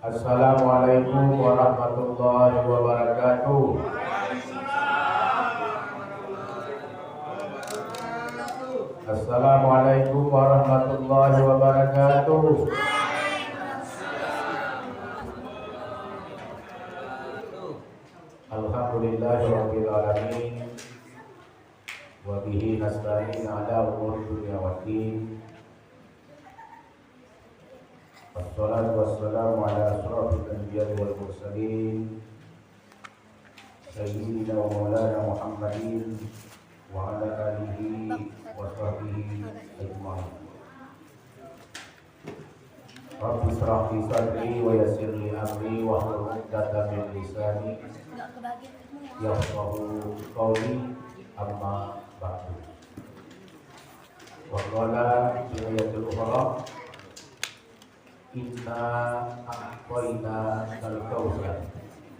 Assalamualaikum warahmatullahi wabarakatuh. Assalamualaikum warahmatullahi wabarakatuh. Alhamdulillahirabbil alamin. Wa bihi nasta'in ala umuri dunya waddin. Wassalatu wassalamu ala asyrafil anbiya'i wal mursalin sayyidina wa maulana Muhammadin wa ala alihi wa sahbihi ajma'in. Rabbi israh li sadri wa yassir li amri wa hlul 'uqdatam min lisani yafqahu qawli, amma ba'du. Wa qala fi ayatil ukhra inna a'tayna al-kautsar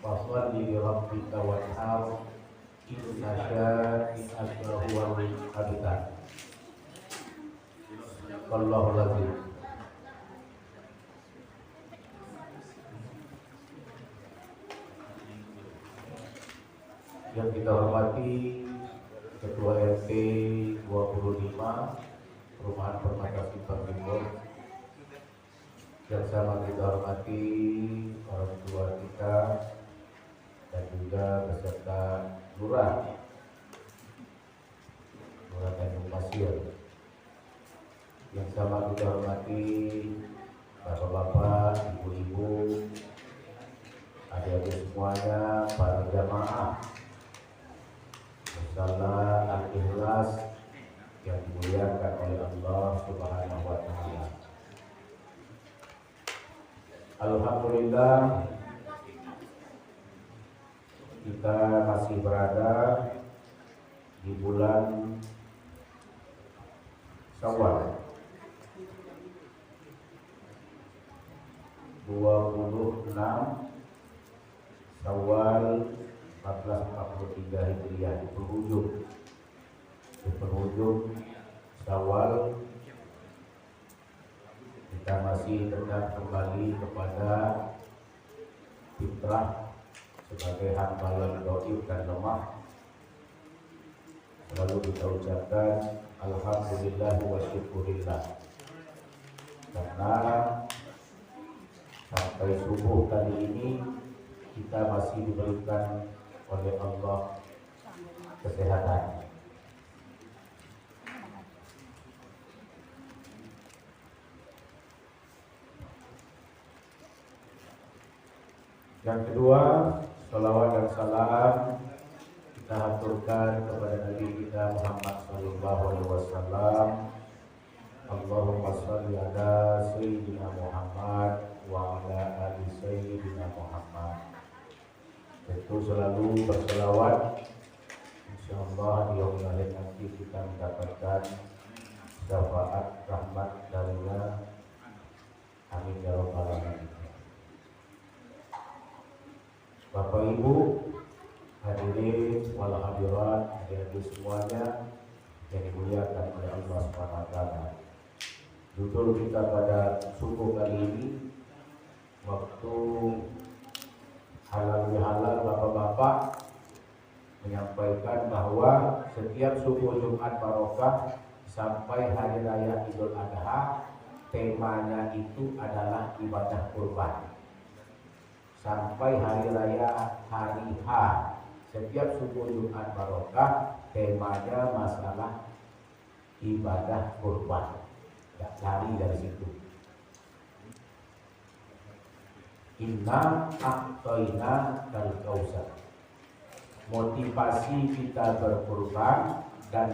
fasholli li rabbika wanhar inna syani'aka huwal abtar. Wallahu a'lam. Yang kita hormati Ketua RT 25 Perumahan Permata Simpang Timur, yang sama kita hormati orang tua kita dan juga beserta lurah Tanjung Pasir, yang sama kita hormati bapak-bapak, ibu-ibu, adik-adik semuanya, para jamaah Musalla Al-Ikhlas yang dimuliakan oleh Allah Subhanahu wa taala. Alhamdulillah, kita masih berada di bulan Syawal 26 Syawal 1443 Hijriah, di penghujung Syawal. Kita masih tetap kembali kepada fitrah sebagai hamba yang dhaif dan lemah. Selalu kita ucapkan alhamdulillah wa syukurillah, karena sampai subuh tadi ini kita masih diberikan oleh Allah kesehatan. Yang kedua, salawat dan salam kita haturkan kepada Nabi kita Muhammad sallallahu alaihi wasallam. Allahumma shalli ala sayyidina Muhammad wa ala ali sayyidina Muhammad. Tentu selalu berselawat, insyaallah di yaumil akhir nanti kita mendapatkan syafaat rahmat darinya. Amin ya rabbal alamin. Bapak Ibu hadirin wal hadirat, adik-adik semuanya yang dimuliakan oleh Allah Subhanahu wa taala. Judul kita pada subuh kali ini, waktu halal bihalal, bapak-bapak menyampaikan bahwa setiap subuh Jumat Barokah sampai hari raya Idul Adha, temanya itu adalah ibadah kurban. Sampai hari raya hari H, setiap subuh Jumat Barokah temanya masalah ibadah kurban. Gak lari dari situ. Inna a'tayna al-kautsar. Motivasi kita berkurban dan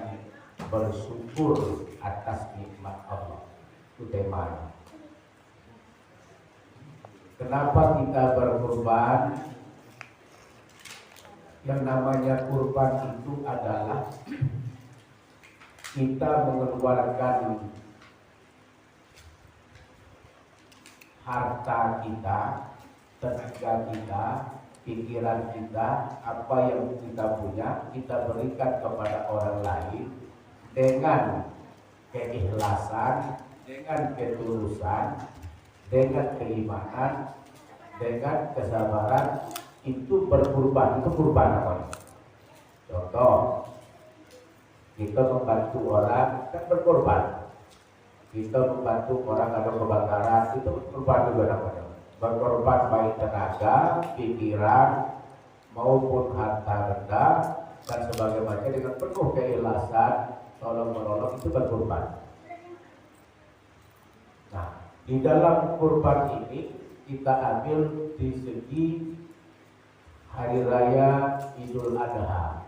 bersyukur atas nikmat Allah. Itu temanya. Kenapa kita berkurban? Yang namanya kurban itu adalah kita mengeluarkan harta kita, tenaga kita, pikiran kita, apa yang kita punya, kita berikan kepada orang lain dengan keikhlasan, dengan ketulusan, dengan keimanan, dengan kesabaran itu berkurban, itu kurban namanya. Contoh, kita membantu orang kan berkorban. Kita membantu orang ada kebakaran itu berkorban juga namanya. Berkorban baik tenaga, pikiran maupun harta benda dan sebagainya dengan penuh keikhlasan, tolong menolong itu berkorban. Nah, di dalam kurban ini kita ambil di segi hari raya Idul Adha.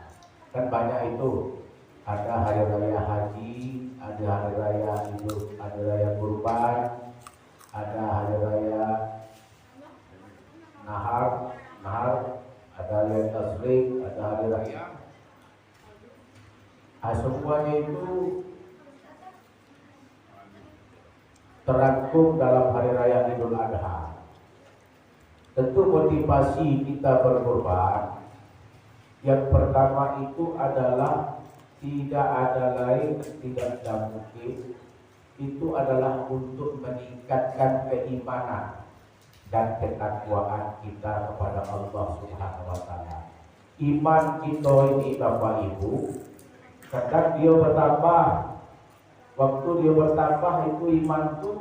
Kan banyak itu. Ada hari raya haji, ada hari raya Idul, ada raya kurban, ada hari raya nahar, ada raya tasrik, ada hari raya. Semuanya itu terangkum dalam hari raya Idul Adha. Tentu motivasi kita berkorban yang pertama itu adalah tidak ada lain, tidak ada mungkin, itu adalah untuk meningkatkan keimanan dan ketakwaan kita kepada Allah Subhanahu wa taala. Iman kita ini Bapak Ibu, kadang dia bertambah. Waktu dia bertambah itu iman itu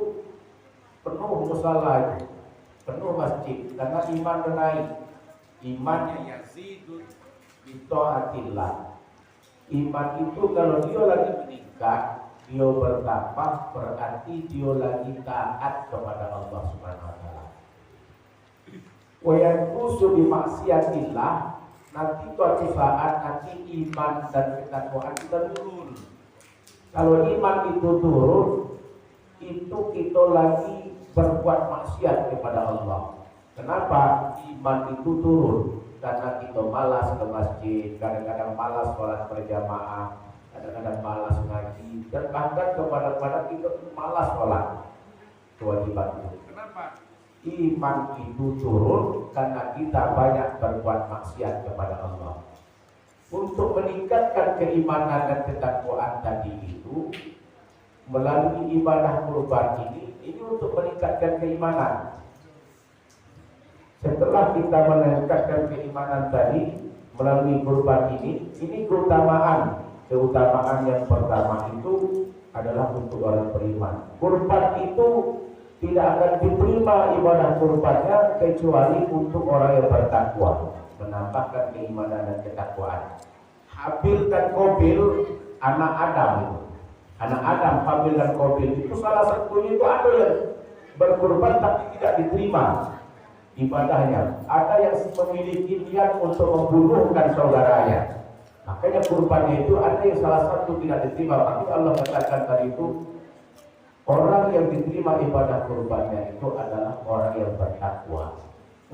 penuh musala, penuh masjid, karena iman menaik. Imannya yazidu bi taatillah. Iman itu kalau dia lagi meningkat, dia bertambah, berarti dia lagi taat kepada Allah Subhanahu wa taala. Wa yanqusu bi maksiatillah, nanti suatu saat nanti iman dan ketakwaan kita turun. Kalau iman itu turun, itu kita lagi berbuat maksiat kepada Allah. Kenapa iman itu turun? Karena kita malas ke masjid, kadang-kadang malas sholat berjamaah, kadang-kadang malas ngaji, dan bahkan kepada kita malas sholat kewajiban itu. Kenapa? Iman itu turun karena kita banyak berbuat maksiat kepada Allah. Untuk meningkatkan keimanan dan ketakwaan tadi itu, melalui ibadah kurban ini untuk meningkatkan keimanan. Setelah kita meningkatkan keimanan tadi melalui kurban ini keutamaan yang pertama itu adalah untuk orang beriman. Kurban itu tidak akan diterima ibadah kurbannya kecuali untuk orang yang bertakwa, menambahkan keimanan dan ketakwaan. Habil dan Qabil, anak Adam itu. Anak Adam, Habil dan Qabil itu salah satunya itu ada yang berkurban tapi tidak diterima ibadahnya. Ada yang memiliki niat untuk membunuhkan saudaranya. Makanya kurbannya itu ada yang salah satu tidak diterima. Tapi Allah katakan tadi itu orang yang diterima ibadah kurbannya itu adalah orang yang bertakwa.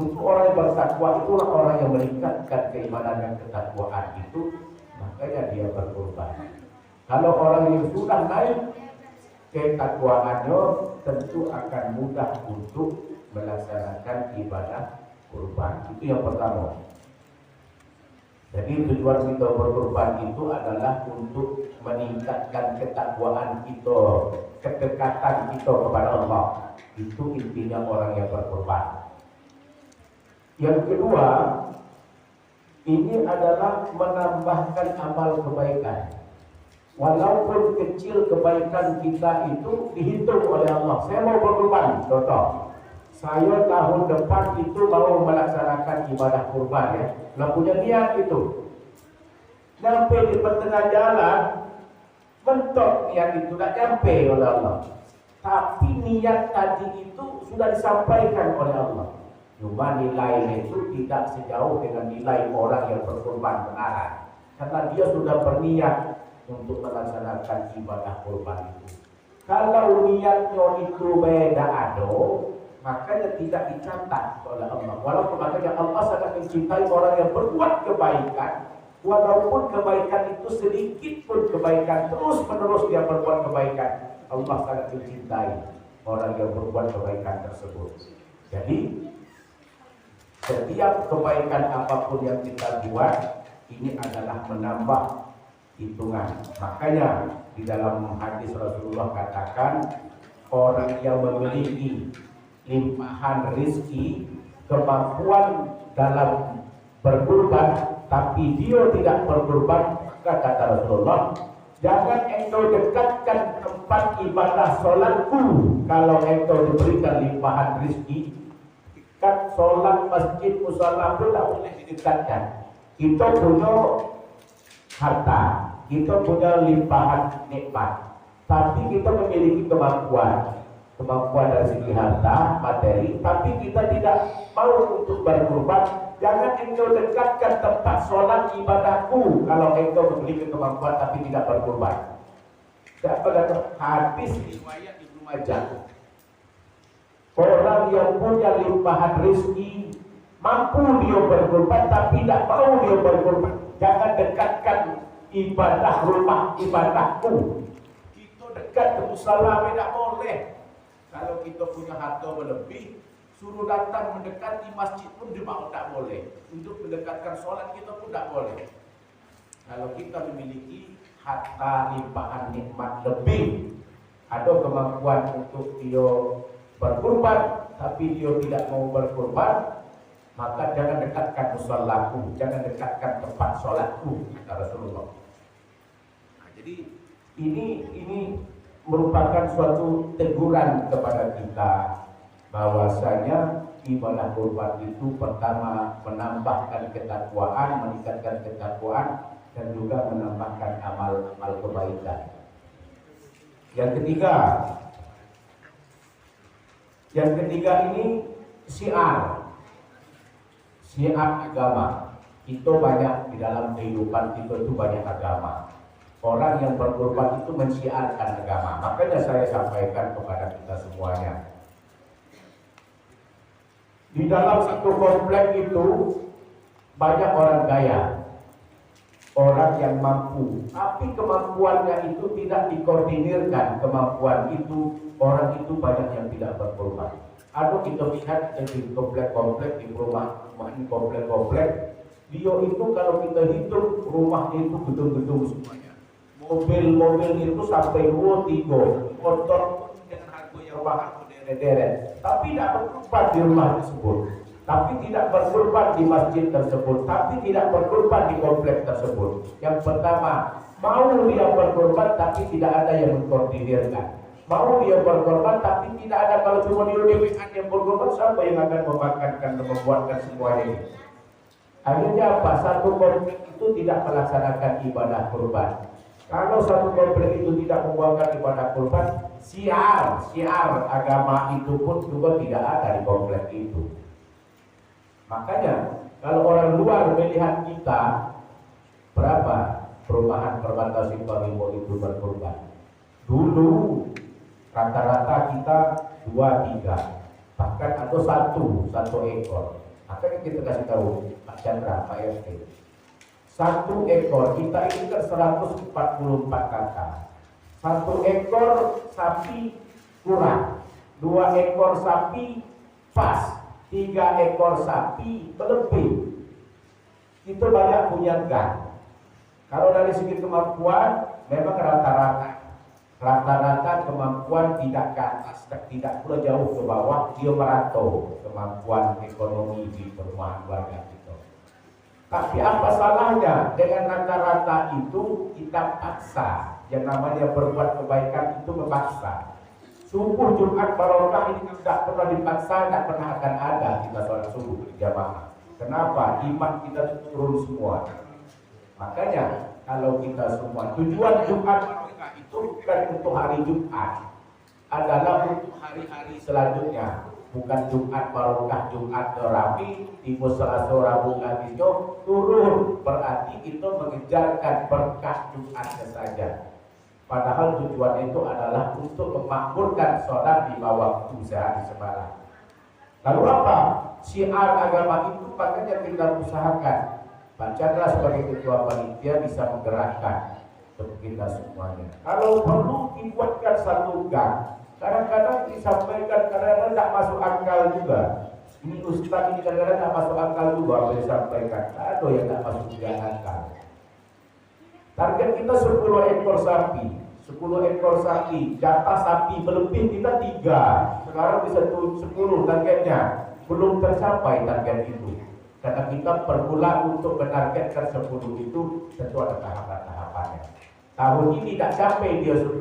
Untuk orang yang bertakwa itulah orang yang meningkatkan keimanan dan ketakwaan itu, makanya dia berkurban. Kalau orang yang sudah naik ketakwaannya, tentu akan mudah untuk melaksanakan ibadah kurban. Itu yang pertama. Jadi tujuan kita berkurban itu adalah untuk meningkatkan ketakwaan kita, kedekatan kita kepada Allah. Itu intinya orang yang berkurban. Yang kedua, ini adalah menambahkan amal kebaikan. Walaupun kecil kebaikan kita itu dihitung oleh Allah. Saya mau berkurban, contoh. Saya tahun depan itu mau melaksanakan ibadah kurban ya. Nah punya niat itu. Sampai di pertengah jalan, mentok niat itu tak sampai oleh Allah. Tapi niat tadi itu sudah disampaikan oleh Allah. Cuma nilainya itu tidak sejauh dengan nilai orang yang berkurban benaran. Karena dia sudah berniat untuk melaksanakan ibadah kurban itu. Kalau niatnya itu beda ado, makanya tidak dicatat oleh Allah. Walaupun makanya Allah sangat mencintai orang yang berbuat kebaikan, walaupun kebaikan itu sedikit pun kebaikan, terus menerus dia berbuat kebaikan, Allah sangat mencintai orang yang berbuat kebaikan tersebut. Jadi setiap kebaikan apapun yang kita buat, ini adalah menambah hitungan. Makanya di dalam hadis Rasulullah katakan, orang yang memiliki limpahan rizki kemampuan dalam berkurban, tapi dia tidak berkurban, maka kata Rasulullah, jangan engkau dekatkan tempat ibadah solatku kalau engkau diberikan limpahan rezeki. Kan solat masjid musala pun tak boleh didekatkan. Kita punya harta, kita punya limpahan nikmat, tapi kita memiliki kemampuan dari segi harta, materi, tapi kita tidak mau untuk berkurban. Jangan engkau dekatkan tempat sholat ibadahku kalau engkau memiliki kemampuan tapi tidak berkurban. Siapa kata hadis riwayat Ibnu Majah. Orang yang punya limpahan rezeki, mampu dia berkurban tapi tidak mau dia berkurban, jangan dekatkan ibadah rumah ibadahku. Kita dekat ke musala tidak boleh. Kalau kita punya harta berlebih, suruh datang mendekati masjid pun dia mau tak boleh. Untuk mendekatkan sholat kita pun tak boleh. Kalau kita memiliki harta limpahan nikmat lebih, ada kemampuan untuk dia berkurban, tapi dia tidak mau berkurban, maka jangan dekatkan musalaku, jangan dekatkan tempat sholatku, kata Rasulullah. Nah, jadi ini merupakan suatu teguran kepada kita bahwasanya ibadah kurban itu pertama menambahkan ketakwaan, meningkatkan ketakwaan, dan juga menambahkan amal-amal kebaikan. Yang ketiga ini syiar agama. Itu banyak di dalam kehidupan kita, itu banyak agama. Orang yang berkorban itu mensyiarkan agama. Makanya saya sampaikan kepada kita semuanya. Di dalam satu komplek itu banyak orang kaya, orang yang mampu, tapi kemampuannya itu tidak dikoordinirkan. Kemampuan itu, orang itu banyak yang tidak berkorban. Atau kita lihat di komplek-komplek, di perumahan komplek-komplek, dia itu kalau kita hitung rumahnya itu gedung-gedung semuanya. Mobil-mobil itu sampai 2-3, motor dengan harga yang mahal deret-deret, tapi tidak berkorban di rumah tersebut, tapi tidak berkorban di masjid tersebut, tapi tidak berkorban di komplek tersebut. Yang pertama, mau dia berkorban tapi tidak ada yang mengkoordinirkan. Mau dia berkorban tapi tidak ada, kalau cuma dia yang berkorban, siapa yang akan memakankan dan membuatkan semuanya ini? Akhirnya apa? Satu komplek itu tidak melaksanakan ibadah kurban. Kalau satu komplek itu tidak membuatkan ibadah kurban, syiar agama itu pun juga tidak ada di komplek itu. Makanya kalau orang luar melihat kita, berapa perumahan perbatasan Simpang itu berkurban? Dulu rata-rata kita 2-3, bahkan ada satu ekor. Makanya kita kasih tahu Pak Chandra, Pak RT, satu ekor kita ini kan 144 kakak. Satu ekor sapi kurang, 2 ekor sapi pas, 3 ekor sapi berlebih. Itu banyak punya gang. Kalau dari segi kemampuan, memang rata-rata kemampuan tidak ke atas, tidak pula jauh ke bawah, dia merantau kemampuan ekonomi di perumahan warga kita. Tapi apa salahnya dengan rata-rata itu kita paksa? Yang namanya berbuat kebaikan itu memaksa. Subuh Jumat Barokah ini tidak pernah dipaksa, tidak pernah akan ada kita sholat subuh berjamaah. Kenapa? Iman kita turun semua. Makanya kalau kita semua, tujuan Jumat Barokah itu bukan untuk hari Jumat, adalah untuk hari-hari selanjutnya. Bukan Jumat Barokah, Jumat Rabi, di Selasa Rabu Kamis turun, berarti itu mengejarkan berkah Jumatnya saja. Padahal tujuan itu adalah untuk memakmurkan sholat di bawah waktu sehari semalam. Lalu apa? Syiar agama itu makanya kita usahakan. Pak Chandra sebagai ketua panitia bisa menggerakkan untuk kita semuanya. Kalau perlu dibuatkan satu gang. Kadang-kadang disampaikan, kadang-kadang tidak masuk akal juga. Ini ustaz ini kadang-kadang tidak masuk akal juga apa yang disampaikan. Ada yang tidak masuk juga akal. Target kita 10 ekor sapi. 10 ekor sapi. Jatah sapi berlebih kita 3. Sekarang bisa 10 targetnya. belum tercapai target itu. Karena kita perpula untuk menargetkan 10 itu tentu ada tahapan-tahapannya. Tahun ini tidak capai dia 10,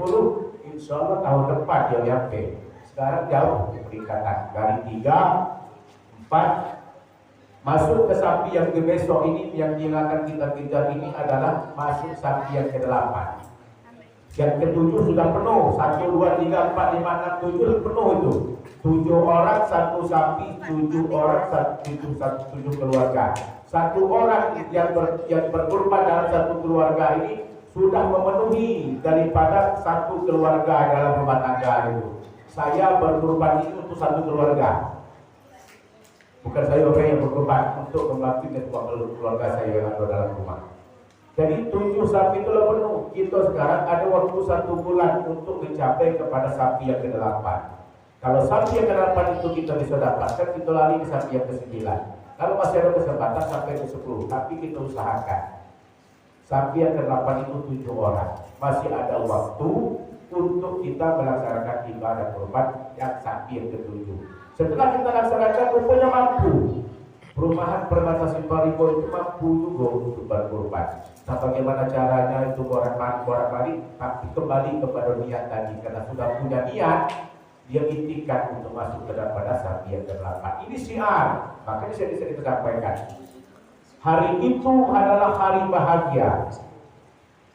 insya Allah tahun depan dia nyampe. Sekarang jauh peningkatan dari 3, 4, masuk ke sapi yang ke besok ini yang akan kita kejar ini adalah masuk sapi yang ke-8. Yang ke-7 sudah penuh, 1, 2, 3, 4, 5, 6, 7 penuh itu. 7 orang satu sapi, 7 orang satu keluarga. 1 orang yang berkorban dalam satu keluarga ini sudah memenuhi daripada 1 keluarga dalam rumah tangga itu. Saya berkorban itu untuk 1 keluarga. Bukan saya orang yang berkorban untuk membaktikan keluarga saya yang ada dalam rumah. Jadi 7 sapi itu penuh. Kita sekarang ada waktu 1 bulan untuk mencapai kepada sapi yang ke-8. Kalau sapi yang ke-8 itu kita bisa dapatkan, kita lari ke sapi yang ke-9. Kalau masih ada kesempatan sampai ke-10, tapi kita usahakan. Sapi yang ke-8 itu 7 orang. Masih ada waktu untuk kita melaksanakan ibadah kurban yang sapi yang ke-7. Setelah kita laksanakan, rupanya mampu. Perumahan Permata Simparibo itu mampu juga untuk berkurban. Nah, bagaimana caranya itu orang mari, tapi kembali kepada niat tadi. Karena sudah punya niat, dia ikhtiar untuk masuk ke dalam sapi yang ke-8. Ini syiar, makanya saya bisa sampaikan. Hari itu adalah hari bahagia.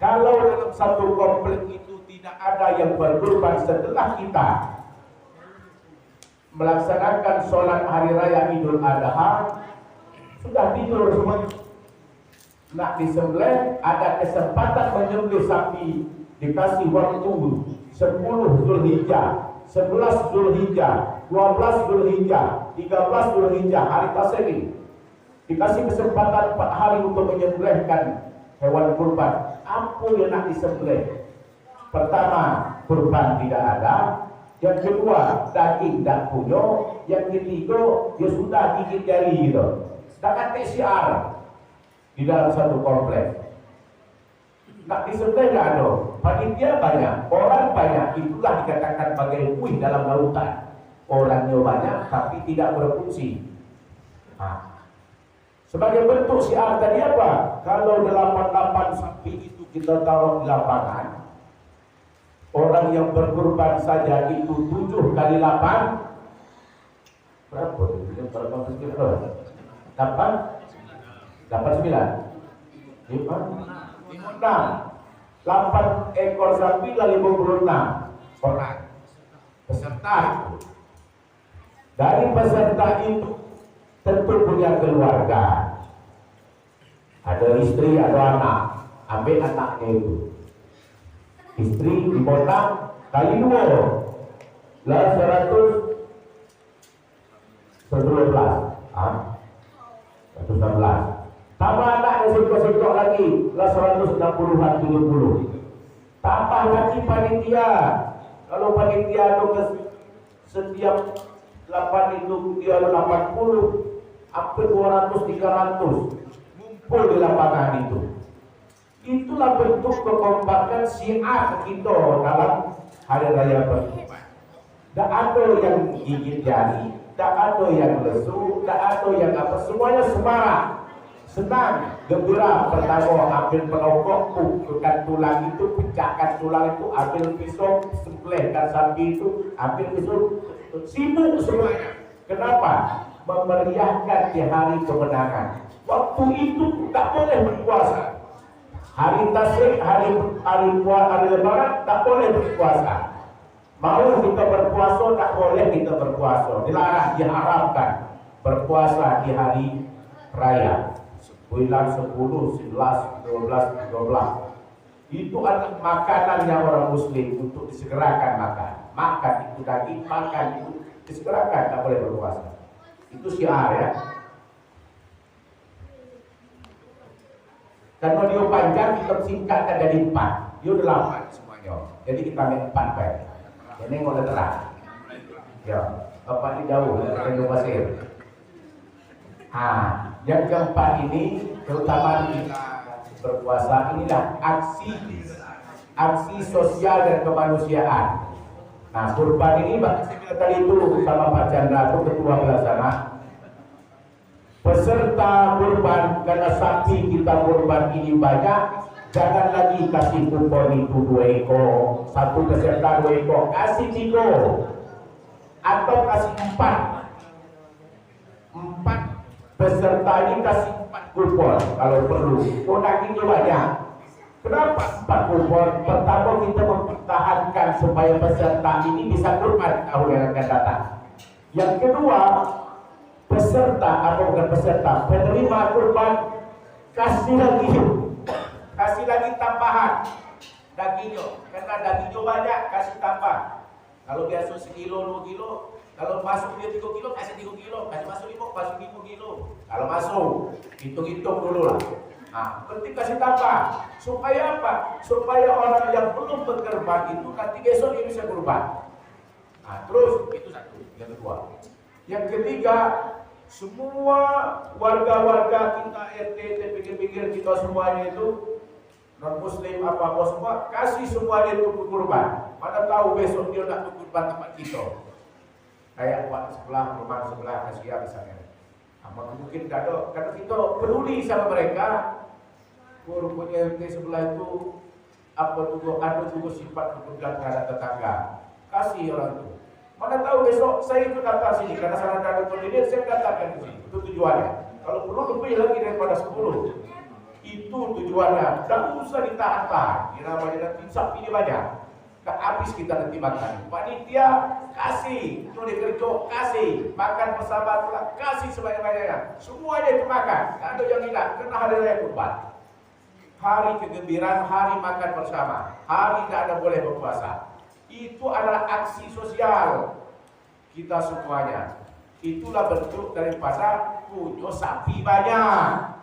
Kalau dalam satu komplek itu tidak ada yang berkurban setelah kita melaksanakan sholat hari raya Idul Adha, sudah tidur semua. Nak disembelih, ada kesempatan menyembelih sapi, dikasih waktu 10 Zulhijjah, 11 Zulhijjah, 12 Zulhijjah, 13 Zulhijjah, hari Tasyrik. Dikasih kesempatan 4 hari untuk menyembelihkan hewan kurban. Apa yang nak disembelih? Pertama, kurban tidak ada. Yang kedua, daging tak punya. Yang ketiga, dia sudah gigit jari gitu. Sedangkan TCR di dalam satu kompleks. Nak disembelih tidak ada. Panitia banyak, orang banyak. Itulah dikatakan bagai buih dalam lautan. Orangnya banyak, tapi tidak berfungsi. Sebagai bentuk syiar tadi apa? Kalau 88 sapi itu kita taruh di lapangan, orang yang berkurban saja itu 7 kali 8 berapa? 8 ekor sapi lah 56 orang peserta itu. Dari peserta itu tentu punya keluarga, ada istri, ada anak. Ambil anaknya itu, istri dipotong kali 2 lah 112, 116. Tambah anaknya sekok lagi lah 160-an 70. Tambah lagi panitia. Kalau panitia itu setiap 8 itu dia 80, hampir 200-300 ngumpul di lapangan itu. Itulah bentuk kekompakan syiar kita dalam hari raya berkurban. Tak ada yang gigit jari, tak ada yang lesu, tak ada yang apa, semuanya semarak, senang, gembira. Pertama ambil penokok, pukulkan tulang itu, pecahkan tulang itu, ambil pisau, sembelihkan sapi itu, ambil pisau, sibuk semuanya. Kenapa? Memeriahkan di hari kemenangan. Waktu itu tak boleh berpuasa. Hari Tasyrik, hari Lebaran tak boleh berpuasa. Mau kita berpuasa, tak boleh kita berpuasa. Dilarang, diharamkan berpuasa di hari raya. Bulan 10, 11, 12, 13. Itu adalah makanannya orang Muslim untuk disegerakan makan. Makan itu daging, makan itu disegerakan, tak boleh berpuasa. Itu syiar ya. Karena dia panjang, kita singkatkan jadi 4. Dia 8 semuanya. Jadi kita ambil 4 baik. Ini mulai terang. Ya, Bapak ini jauh, dari pasir. Yang keempat ini, terutama kita berpuasa, inilah aksi sosial dan kemanusiaan. Nah, kurban ini saya bilang tadi itu sama Pak Chandra, itu ketua pelaksana. peserta kurban, karena sapi kita kurban ini banyak, jangan lagi kasih kupon itu 2 ekor, satu peserta 2 ekor, kasih 3 atau kasih 4 peserta ini kasih 4 kupon kalau perlu. Oh, dagingnya banyak. Kenapa 4 kupon? Pertama, kita mempertahankan supaya peserta ini bisa kurban tahun yang akan datang. Yang kedua, peserta atau bukan peserta, penerima kurban kasih lagi tambahan dagingnya, karena dagingnya banyak, kasih tambah. Kalau biasa 1 kilo 2 kilo, kalau masuk dia 3 kilo, kasih 3 kilo, kasih masuk 5 kilo. Kalau masuk, hitung-hitung dulu lah. Nah, penting kasih tambah. Supaya apa? Supaya orang yang belum berkorban itu nanti besok dia bisa berubah. Nah, terus itu satu. Yang kedua. Yang ketiga, semua warga-warga kita, RT, pinggir-pinggir kita semuanya itu, non-muslim apa-apa semua, kasih semuanya itu berkorban. Mana tahu besok dia nak berkorban tempat kita. Kayak buat sebelah, rumah sebelah, kasihan misalnya. Mungkin tidak ada, karena kita peduli sama mereka. Punya RT sebelah itu apa juga ada juga sifat kepedulian terhadap tetangga. Kasih orang itu. Mana tahu besok saya itu datang sini karena saya ada koordinir, saya datangkan ke sini. Itu tujuannya. Kalau perlu lebih lagi daripada 10. Itu tujuannya. Dan usah ditahan-tahan. Kira banyak nanti sapinya banyak. Habis kita nanti makan. Panitia kasih, itu dikerja kasih, makan bersama pula kasih sebanyak-banyaknya. Semuanya itu makan. Tak ada yang tidak. Karena hari raya kurban, hari kegembiraan, hari makan bersama, hari tidak ada boleh berpuasa. Itu adalah aksi sosial kita semuanya. Itulah bentuk daripada punya sapi banyak.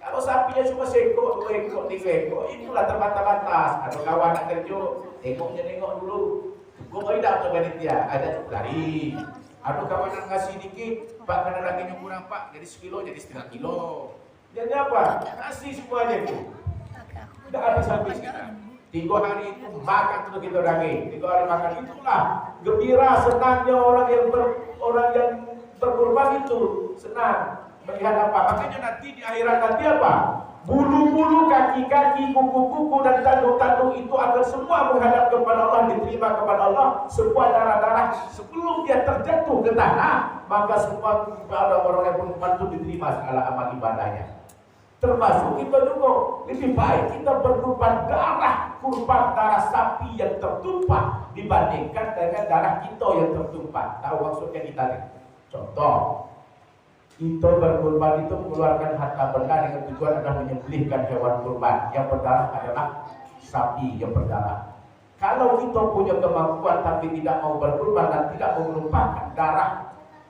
Kalau sapinya cuma 1 ekor, 2 ekor, 3 ekor, itulah terbatas-batas. Ada kawan nak kerja, tengok dulu. Gue tidak ke panitia, ada cukup lari. Ada kawan nak ngasih dikit, Pak karena dagingnya kurang Pak, jadi 1 kilo jadi 1,5 kilo. Jadi apa? Kasih semuanya itu. Tidak habis-habis kita. 3 hari itu makan terus kita daging. 3 hari makan, itulah gembira, senangnya orang yang berkorban itu senang. Melihat apa? Makanya nanti di akhirat nanti apa? Bulu-bulu, kaki-kaki, kuku-kuku dan tanduk-tanduk itu akan semua menghadap kepada Allah, diterima kepada Allah. Semua darah-darah sebelum dia terjatuh ke tanah, maka semua kepada orang yang berkorban itu diterima segala amal ibadahnya. Termasuk kita juga lebih baik kita berkorban darah, kurban darah sapi yang tertumpah dibandingkan dengan darah kita yang tertumpah. Tahu maksudnya kita nih? Contoh, kita berkurban itu mengeluarkan harta benda dengan tujuan adalah menyembelihkan hewan kurban. Yang berdarah adalah sapi yang berdarah. Kalau kita punya kemampuan tapi tidak mau berkurban dan tidak mau menumpahkan darah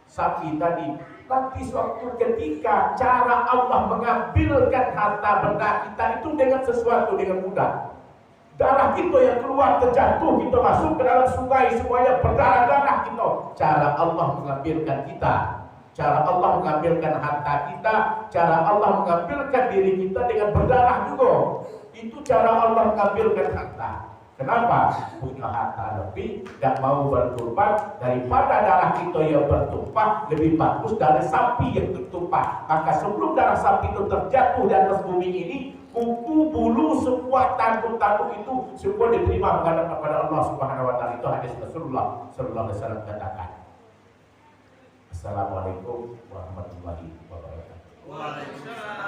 sapi tadi, nanti suatu ketika cara Allah mengambilkan harta benda kita itu dengan sesuatu dengan mudah. Darah kita yang keluar terjatuh, kita masuk ke dalam sungai, semuanya berdarah-darah kita. Cara Allah mengambilkan kita. Cara Allah mengambilkan harta kita, cara Allah mengambilkan diri kita dengan berdarah juga. Itu cara Allah mengambilkan harta. Kenapa? Punya harta lebih, tidak mau berkorban, daripada darah kita yang bertumpah, lebih bagus dari sapi yang tertumpah. Maka sebelum darah sapi itu terjatuh di atas bumi ini, kuku, bulu, semua tanduk-tanduk itu semua diterima menghadap kepada Allah Subhanahu wa taala. Itu hadis Rasulullah sallallahu alaihi wasallam katakan. Assalamualaikum warahmatullahi wabarakatuh. Waalaikumsalam.